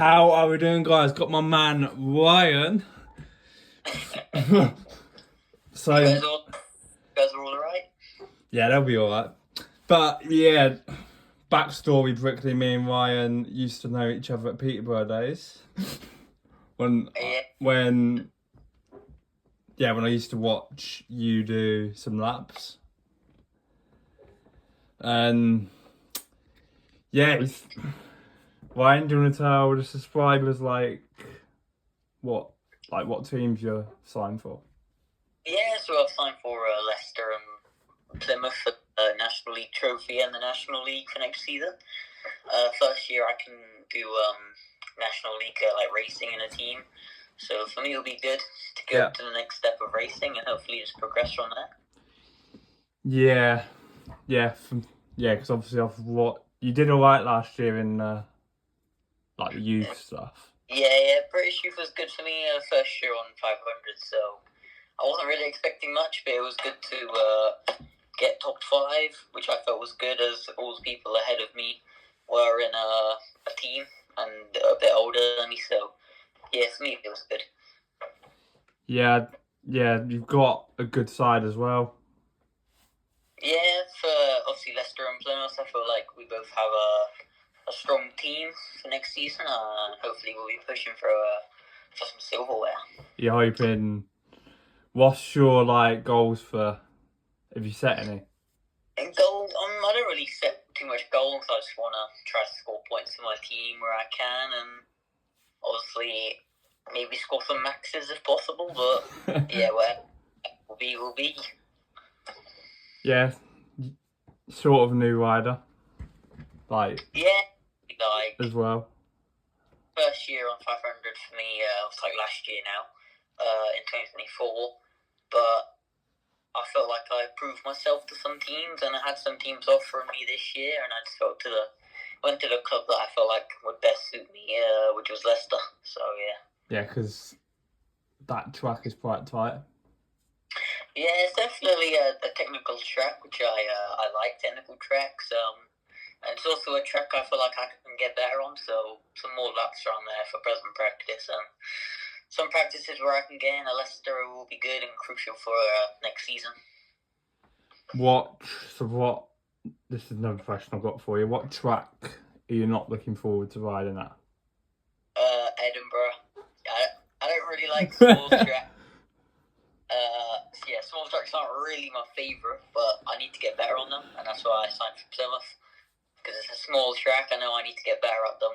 How are we doing, guys? Got my man Ryan. So You guys are all alright? yeah, they'll be alright. But yeah, backstory briefly: me and Ryan used to know each other at Peterborough days. when Yeah. when when I used to watch you do some laps. And yeah, Ryan, do you want to tell the subscribers what teams you're signed for? Yeah, so I've signed for Leicester and Plymouth for the National League trophy and the National League for next season. First year I can do National League racing in a team. So for me it'll be good to go to the next step of racing and hopefully just progress from there. Yeah, because obviously I've what you did alright last year in the youth stuff. Yeah, British Youth was good for me first year on 500, so I wasn't really expecting much, but it was good to get top 5, which I felt was good as all the people ahead of me were in a team and a bit older than me, so yeah, for me it was good. Yeah, you've got a good side as well. Yeah, for obviously Leicester and Plymouth, I feel like we both have a strong team for next season, and hopefully we'll be pushing for some silverware. You're hoping. What's your goals for? Have you set any? And goals, I don't really set too much goals. I just want to try to score points for my team where I can, and obviously maybe score some maxes if possible. But yeah, we'll be. Yeah, sort of a new rider. As well. First year on 500 for me was last year now, in 2024. But I felt like I proved myself to some teams, and I had some teams offering me this year, and I just went to the club that I felt like would best suit me, which was Leicester. So yeah. Yeah, because that track is quite tight. Yeah, it's definitely a technical track, which I like technical tracks. And it's also a track I feel like I can get better on, so some more laps around there for present practice. And some practices where I can get in a Leicester will be good and crucial for next season. This is another question I've got for you. What track are you not looking forward to riding at? Edinburgh. I don't really like small tracks. Yeah, small tracks aren't really my favourite, but I need to get better on them, and that's why I signed for Plymouth. Because it's a small track, I know I need to get better at them.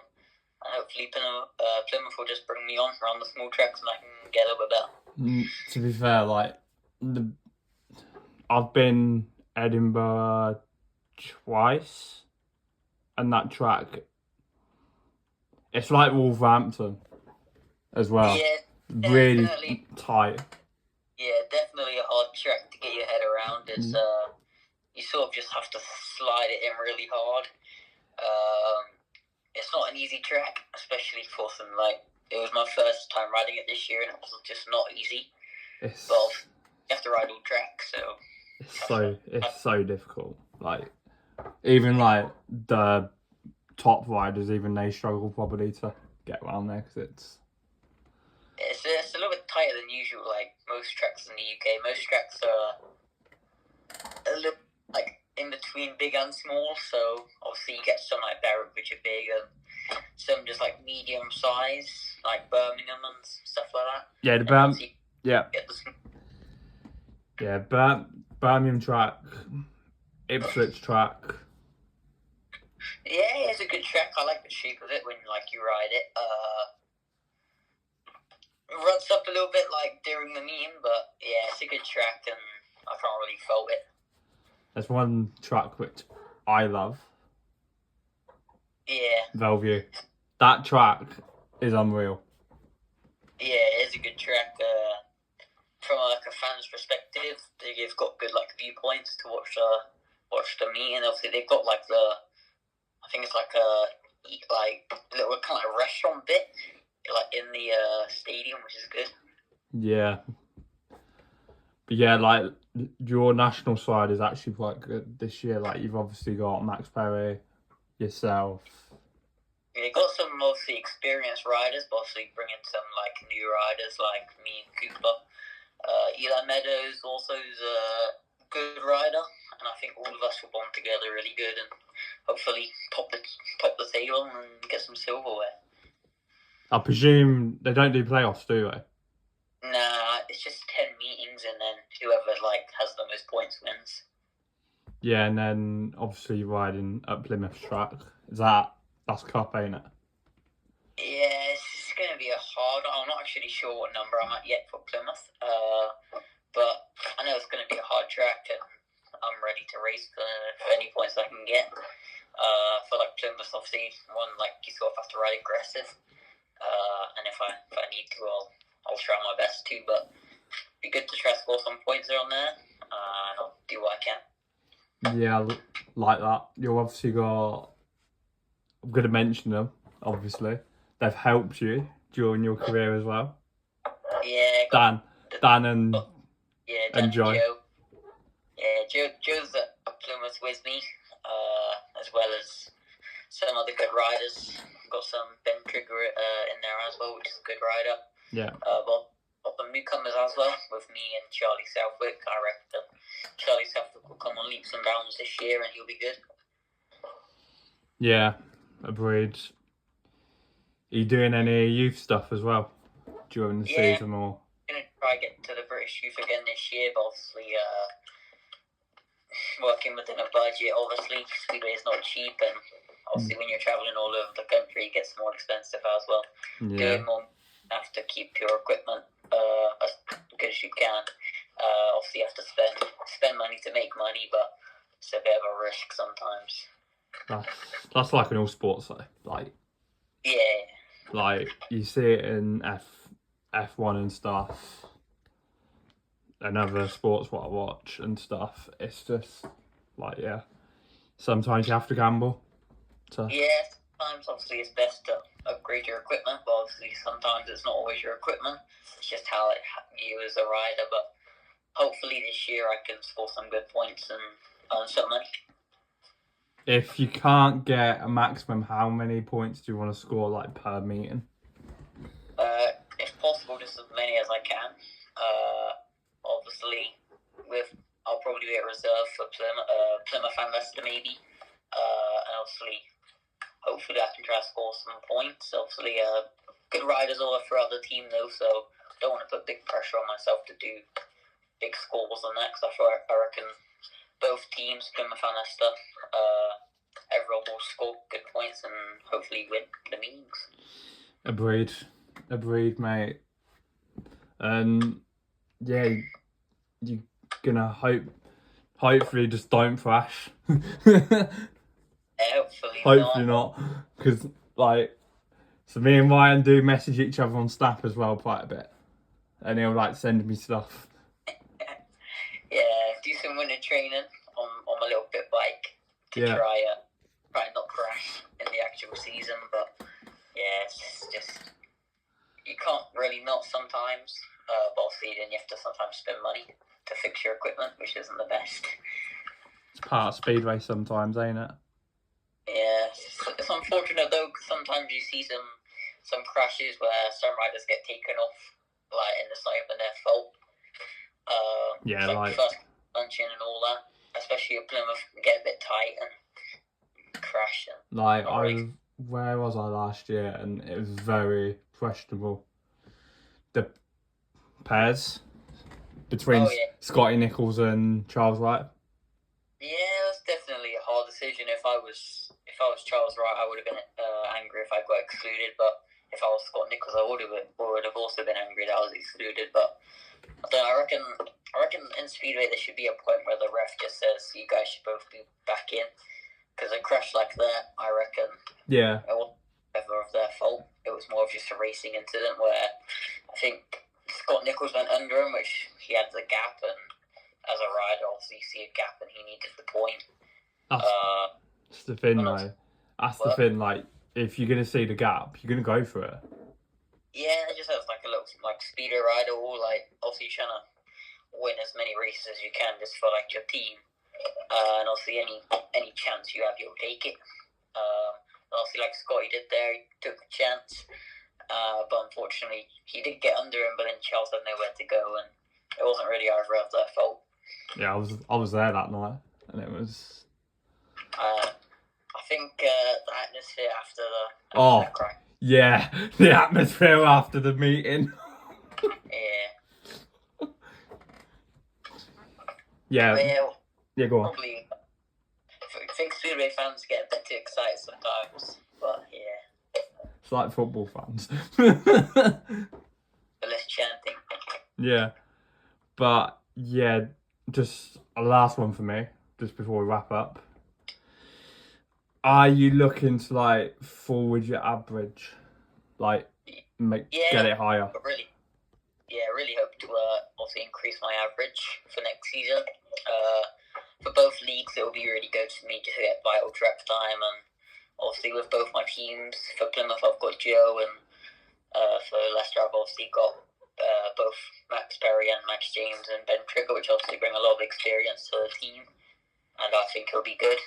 And hopefully Plymouth will just bring me on around the small tracks and I can get a little bit better. To be fair, I've been Edinburgh twice, and that track, it's like Wolverhampton as well. Yeah, really tight. Yeah, definitely a hard track to get your head around. It's you sort of just have to slide it in really hard. It's not an easy track, especially for some it was my first time riding it this year, and it was just not easy. But you have to ride all tracks, so it's so difficult. Even the top riders, even they struggle probably to get around there because it's a little bit tighter than usual. Like most tracks in the UK, most tracks are a little in between big and small. So obviously you get some like Berwick, which are big, and some just medium size, like Birmingham and stuff like that. Yeah, Birmingham track, Ipswich track. Yeah, it's a good track. I like the shape of it when you ride it. It runs up a little bit during the meeting, but yeah, it's a good track, and I can't really fault it. There's one track which I love. Yeah. Bellevue. That track is unreal. Yeah, it's a good track. From a fan's perspective, they've got good viewpoints to watch the meeting. Obviously, they've got I think it's a little kind of restaurant bit in the stadium, which is good. Yeah. But yeah, your national side is actually quite good this year. You've obviously got Max Perry, yourself. We got some mostly experienced riders, but obviously bringing some like new riders like me and Cooper. Eli Meadows also is a good rider, and I think all of us will bond together really good and hopefully top the table and get some silverware. I presume they don't do playoffs, do they? Nah, it's just 10 meetings, and then whoever like has the most points wins. Yeah, and then obviously riding at Plymouth track. That's cup, ain't it? Yeah, it's going to be a hard. I'm not actually sure what number I'm at yet for Plymouth, but I know it's going to be a hard track, and I'm ready to race for any points I can get. For like Plymouth, obviously, one like you sort of have to ride aggressive, and if I need to, I'll try my best too. But it'd be good to try to score some points on there, and I'll do what I can. Yeah, like that. You've obviously got. I'm going to mention them, obviously. They've helped you during your career as well. Yeah, Dan and Joe. Yeah, Joe's at Plymouth with me, as well as some other good riders. Got some Ben Trigger in there as well, which is a good rider. Yeah. But some newcomers as well with me and Charlie Southwick. I reckon Charlie Southwick will come on leaps and bounds this year, and he'll be good. Yeah, agreed. Are you doing any youth stuff as well during the season, or? I'm gonna try get to the British Youth again this year, but obviously working within a budget. Obviously, Speedway is not cheap, and obviously when you're traveling all over the country, it gets more expensive as well. Yeah. Doing more, have to keep your equipment as good as you can. Obviously, you have to spend money to make money, but it's a bit of a risk sometimes. That's like in all sports, though. Like. Yeah. Like you see it in F1 and stuff, and other sports what I watch and stuff. It's just like, yeah, sometimes you have to gamble. So. Yeah, sometimes obviously it's best to upgrade your equipment, but obviously sometimes it's not always your equipment. It's just how you as a rider. But hopefully this year I can score some good points and earn some money. If you can't get a maximum, how many points do you want to score, like, per meeting? If possible, just as many as I can. Obviously, I'll probably be at reserve for Plymouth and Leicester maybe. And obviously, hopefully I can try to score some points. Obviously, good riders all for other team though, so I don't want to put big pressure on myself to do big scores on that, because I reckon both teams, Plymouth and Leicester, everyone will score good points and hopefully win the meetings. Agreed, mate. And yeah, you're gonna hopefully just don't thrash. Hopefully not, because like, so me and Ryan do message each other on Snap as well quite a bit, and he'll like send me stuff. Yeah, do some winter training on my little bit bike to try not crash in the actual season. But yeah, it's just you can't really not sometimes. But obviously then you have to sometimes spend money to fix your equipment, which isn't the best. It's part of Speedway sometimes, ain't it? Yeah, it's unfortunate though, because sometimes you see some crashes where some riders get taken off, like, and it's not even their fault. Like first punching and all that, especially at Plymouth, get a bit tight and crash. Like where was I last year, and it was very questionable. The pairs between Scotty Nichols and Charles Wright. Yeah, that's definitely a hard decision. If I was Charles Wright, I would have been angry if I got excluded. But if I was Scott Nichols, I would have also been angry that I was excluded. But I reckon in Speedway there should be a point where the ref just says you guys should both be back in, because a crash like that, I reckon, it wasn't ever of their fault. It was more of just a racing incident where I think Scott Nichols went under him, which he had the gap, and as a rider, obviously you see a gap and he needed the point. That's the thing, though. That's the thing. Like, if you're gonna see the gap, you're gonna go for it. Yeah, it just has like a little speeder rider, or like obviously trying to win as many races as you can just for like your team, and obviously any chance you have, you'll take it. Obviously, like Scotty did there, he took a chance. But unfortunately, he did get under him, but then Charles had nowhere to go, and it wasn't really either of their fault. Yeah, I was there that night, and it was. I think the atmosphere after the crack. Yeah, the atmosphere after the meeting. Yeah. Yeah. Yeah, go on. Probably. I think Speedway fans get a bit too excited sometimes, but yeah. It's like football fans. The less chanting. Yeah, but yeah, just a last one for me, just before we wrap up. Are you looking to like forward your average, like get it higher? But really hope to also increase my average for next season. For both leagues, it will be really good for me to get vital track time, and obviously with both my teams, for Plymouth I've got Joe, and for Leicester I've obviously got both Max Perry and Max James and Ben Trigger, which obviously bring a lot of experience to the team, and I think it'll be good.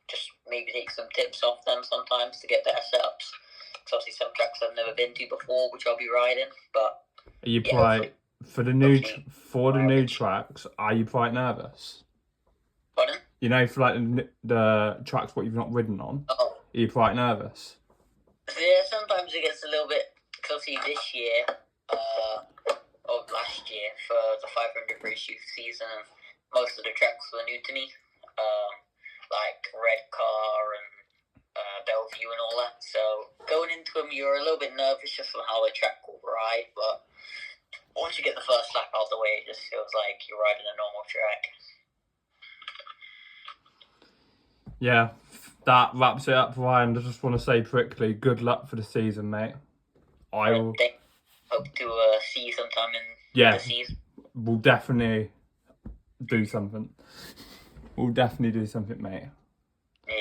Just maybe take some tips off them sometimes to get better setups. Because obviously some tracks I've never been to before, which I'll be riding. But are you quite for the new tracks? Are you quite nervous? Pardon? You know, for like the tracks what you've not ridden on. Are you quite nervous? Yeah, sometimes it gets a little bit. Because obviously this year, or last year for the 500 British Youth season, most of the tracks were new to me. Like Redcar and Bellevue and all that. So going into them, you're a little bit nervous just on how the track will ride, but once you get the first lap out of the way, it just feels like you're riding a normal track. Yeah, that wraps it up, Ryan. I just want to say quickly, good luck for the season, mate. I will hope to see you sometime in the season. We'll definitely do something. We'll definitely do something, mate.